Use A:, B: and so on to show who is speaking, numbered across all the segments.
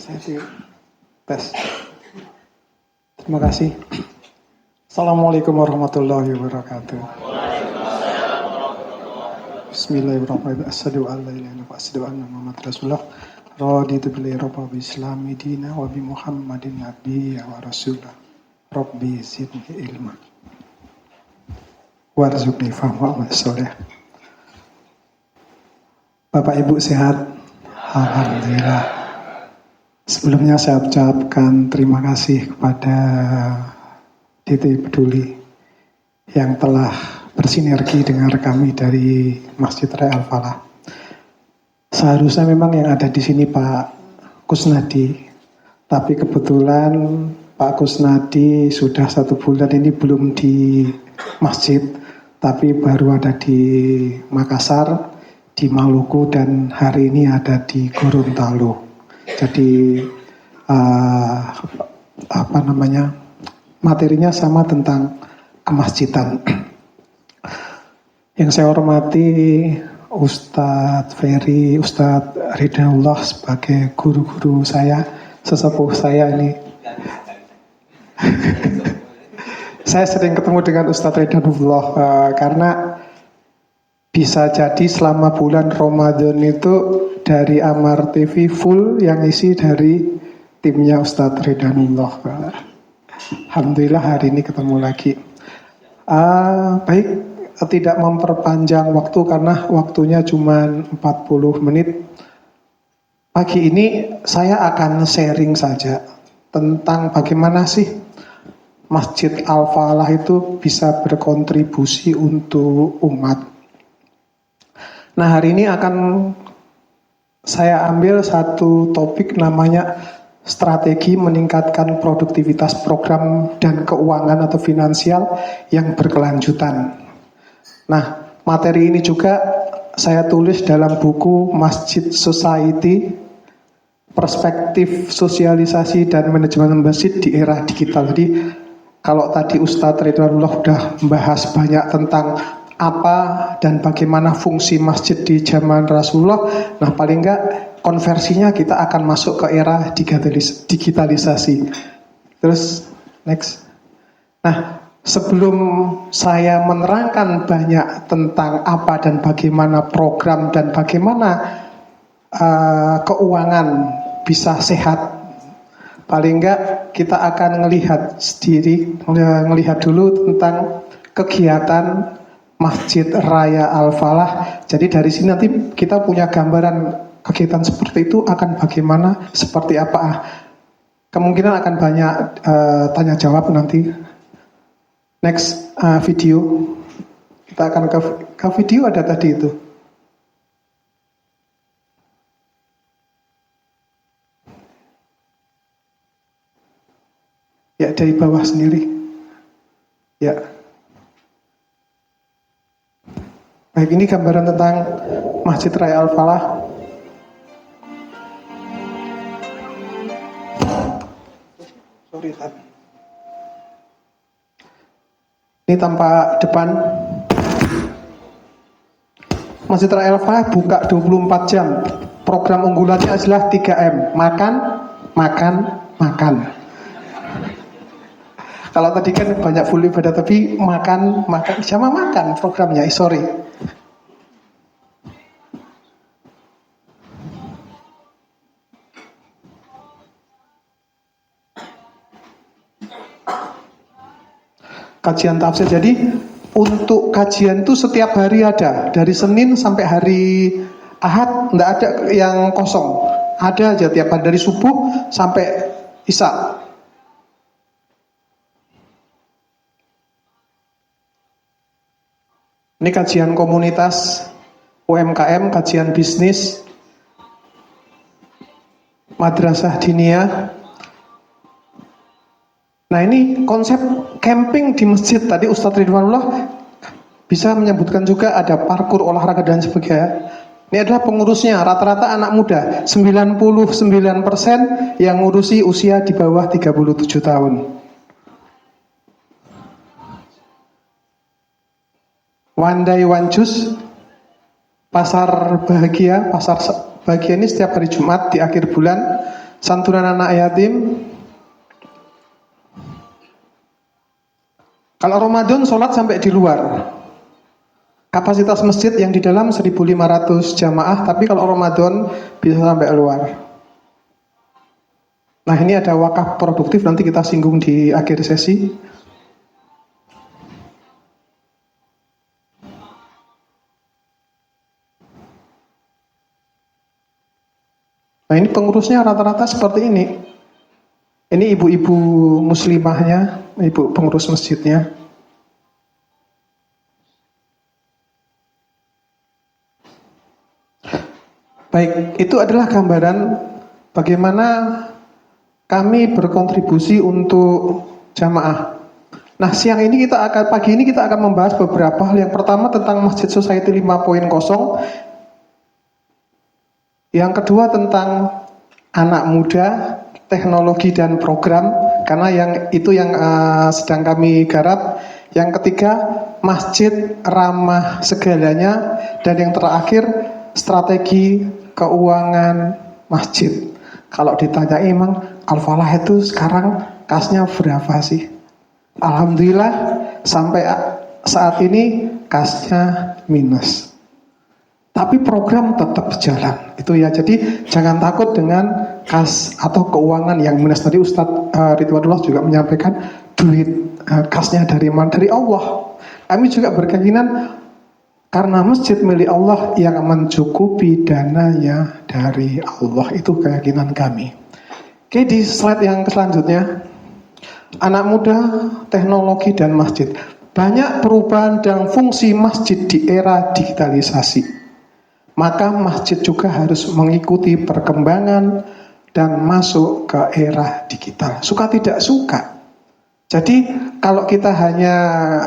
A: Jadi tes. Terima kasih. Assalamualaikum warahmatullahi wabarakatuh. Bismillahirrahmanirrahim. Asyhadu an la ilaha illallah wa asyhadu anna Muhammadar Rasulullah. Raditu billahi rabban wa islami dina wa bi Muhammadin nabiyya wa rasulah. Rabbi zidni ilma. Warzuqni fahma wa sholih. Bapak Ibu sehat? Alhamdulillah. Sebelumnya saya ucapkan terima kasih kepada DT Peduli yang telah bersinergi dengan kami dari Masjid Raya Al-Falah. Seharusnya memang yang ada di sini Pak Kusnadi, tapi kebetulan Pak Kusnadi sudah 1 bulan ini belum di masjid, tapi baru ada di Makassar, di Maluku, dan hari ini ada di Gorontalo. Jadi materinya sama tentang kemasjidan. Yang saya hormati Ustadz Ferry, Ustadz Ridwanullah sebagai guru-guru saya, sesepuh saya ini. Saya sering ketemu dengan Ustadz Ridwanullah karena bisa jadi selama bulan Ramadan itu dari Amar TV full yang isi dari timnya Ustadz Ridwanullah. Alhamdulillah hari ini ketemu lagi. Baik, tidak memperpanjang waktu karena waktunya cuma 40 menit. Pagi ini saya akan sharing saja tentang bagaimana sih Masjid Al-Falah itu bisa berkontribusi untuk umat. Nah, hari ini akan saya ambil satu topik namanya strategi meningkatkan produktivitas program dan keuangan atau finansial yang berkelanjutan. Nah, materi ini juga saya tulis dalam buku Masjid Society, Perspektif Sosialisasi dan Manajemen Masjid di Era Digital. Jadi, kalau tadi Ustadz Ridwanullah sudah membahas banyak tentang apa dan bagaimana fungsi masjid di zaman Rasulullah. Nah, paling enggak konversinya kita akan masuk ke era digitalisasi. Terus next. Nah, sebelum saya menerangkan banyak tentang apa dan bagaimana program dan bagaimana keuangan bisa sehat, paling enggak kita akan melihat dulu tentang kegiatan Masjid Raya Al-Falah. Jadi dari sini nanti kita punya gambaran kegiatan seperti itu akan bagaimana, seperti apa. Kemungkinan akan banyak tanya jawab nanti. Next video. Kita akan ke video ada tadi itu. Ya, dari bawah sendiri. Ya. Baik, ini gambaran tentang Masjid Raya Al-Falah. Sorry, ini tampak depan. Masjid Raya Al-Falah buka 24 jam. Program unggulannya adalah 3M. Makan, makan, makan. Kalau tadi kan banyak full ibadah, tapi makan sama makan programnya, sorry. Kajian tafsir. Jadi untuk kajian itu setiap hari ada, dari Senin sampai hari Ahad, enggak ada yang kosong. Ada aja tiap hari dari subuh sampai Isya. Ini kajian komunitas, UMKM, kajian bisnis, madrasah diniyah. Nah, ini konsep camping di masjid. Tadi Ustadz Ridwanullah bisa menyebutkan juga ada parkur, olahraga dan sebagainya. Ini adalah pengurusnya, rata-rata anak muda, 99% yang ngurusi usia di bawah 37 tahun. One Day One Juice, pasar bahagia ini setiap hari Jumat di akhir bulan Santunan anak yatim. Kalau Ramadan sholat sampai di luar. Kapasitas masjid yang di dalam 1.500 jamaah, tapi kalau Ramadan bisa sampai luar. Nah, ini ada wakaf produktif, nanti kita singgung di akhir sesi. Nah, ini pengurusnya rata-rata seperti ini. Ini ibu-ibu muslimahnya, ibu pengurus masjidnya. Baik, itu adalah gambaran bagaimana kami berkontribusi untuk jamaah. Nah, pagi ini kita akan membahas beberapa hal. Yang pertama tentang Masjid Society 5.0. Yang kedua tentang anak muda, teknologi dan program, karena yang sedang kami garap. Yang ketiga, masjid ramah segalanya, dan yang terakhir strategi keuangan masjid. Kalau ditanya emang Al-Falah itu sekarang kasnya berapa sih? Alhamdulillah sampai saat ini kasnya minus. Tapi program tetap jalan. Itu ya, jadi jangan takut dengan kas atau keuangan yang minus. Tadi Ustadz Ridwanullah juga menyampaikan duit kasnya dari mana? Dari Allah. Kami juga berkeyakinan karena masjid milik Allah yang mencukupi dananya dari Allah. Itu keyakinan kami. Oke, di slide yang selanjutnya, anak muda, teknologi dan masjid. Banyak perubahan dan fungsi masjid di era digitalisasi. Maka masjid juga harus mengikuti perkembangan dan masuk ke era digital. Suka tidak suka. Jadi kalau kita hanya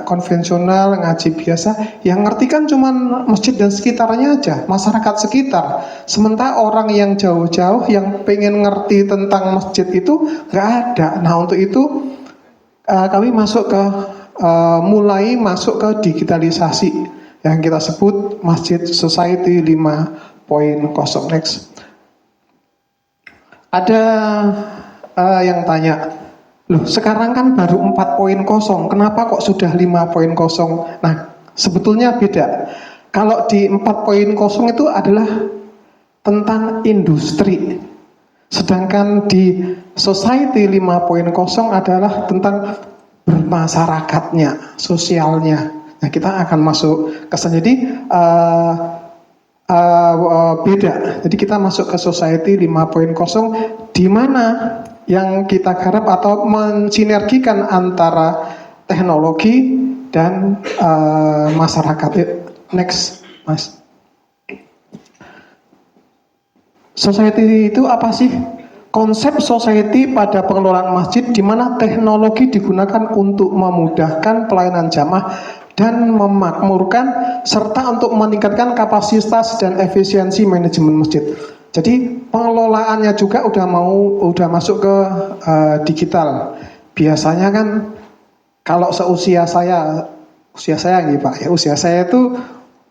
A: konvensional ngaji biasa, yang ngerti kan cuma masjid dan sekitarnya aja, masyarakat sekitar. Sementara orang yang jauh-jauh yang pengen ngerti tentang masjid itu nggak ada. Nah, untuk itu kami mulai masuk ke digitalisasi yang kita sebut Masjid Society 5.0. Next. Ada yang tanya, loh sekarang kan baru 4.0, kenapa kok sudah 5.0? Nah, sebetulnya beda. Kalau di 4.0 itu adalah tentang industri. Sedangkan di Society 5.0 adalah tentang bermasyarakatnya, sosialnya. Nah, kita akan masuk ke sana. Jadi beda. Jadi kita masuk ke Society 5.0 di mana yang kita garap atau mensinergikan antara teknologi dan masyarakat. Next, Mas. Society itu apa sih? Konsep society pada pengelolaan masjid di mana teknologi digunakan untuk memudahkan pelayanan jamaah dan memakmurkan serta untuk meningkatkan kapasitas dan efisiensi manajemen masjid. Jadi pengelolaannya juga udah masuk ke digital. Biasanya kan kalau usia saya nih Pak, ya usia saya itu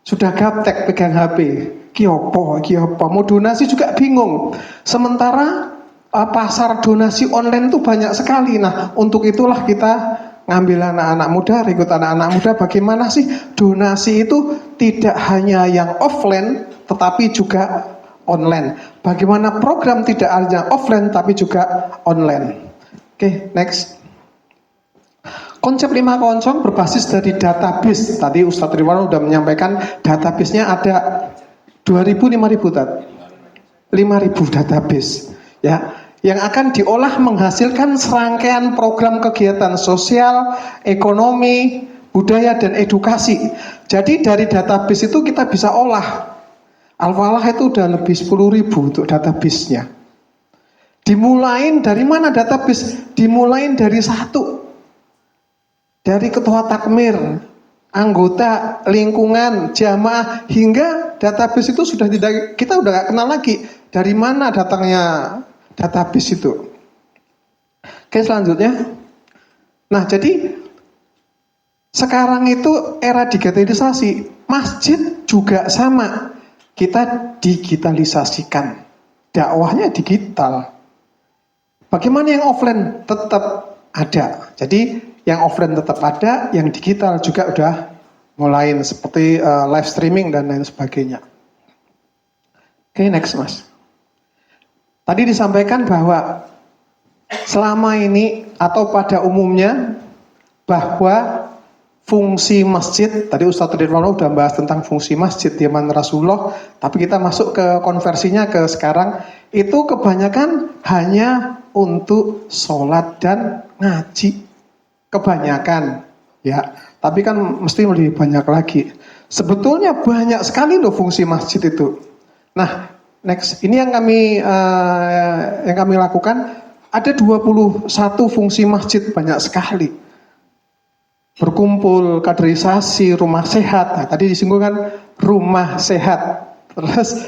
A: sudah gaptek pegang HP. Kiopo, mau donasi juga bingung. Sementara pasar donasi online itu banyak sekali. Nah, untuk itulah kita ngambil anak-anak muda, rekrut anak-anak muda. Bagaimana sih donasi itu tidak hanya yang offline, tetapi juga online. Bagaimana program tidak hanya offline, tapi juga online. Oke, next. Konsep 5.0 berbasis dari database. Tadi Ustadz Ridwan sudah menyampaikan database-nya ada 2.000, 5.000 database. Ya, yang akan diolah menghasilkan serangkaian program kegiatan sosial, ekonomi, budaya, dan edukasi. Jadi dari database itu kita bisa olah. Al-Falah itu udah lebih 10.000 untuk database-nya. Dimulain dari mana database? Dimulain dari satu. Dari ketua takmir, anggota, lingkungan, jamaah, hingga database itu kita udah gak kenal lagi. Dari mana datangnya database itu? Oke, selanjutnya. Nah, jadi sekarang itu era digitalisasi. Masjid juga sama. Kita digitalisasikan. Dakwahnya digital. Bagaimana yang offline tetap ada. Jadi yang offline tetap ada, yang digital juga udah mulai seperti live streaming dan lain sebagainya. Oke, next Mas. Tadi disampaikan bahwa selama ini atau pada umumnya bahwa fungsi masjid, tadi Ustadz Ridwan udah bahas tentang fungsi masjid di zaman Rasulullah, tapi kita masuk ke konversinya ke sekarang, itu kebanyakan hanya untuk sholat dan ngaji. Kebanyakan, ya. Tapi kan mesti lebih banyak lagi. Sebetulnya banyak sekali loh fungsi masjid itu. Nah, next, ini yang kami lakukan, ada 21 fungsi masjid, banyak sekali. Berkumpul, kaderisasi, rumah sehat. Nah, tadi disinggung kan rumah sehat. Terus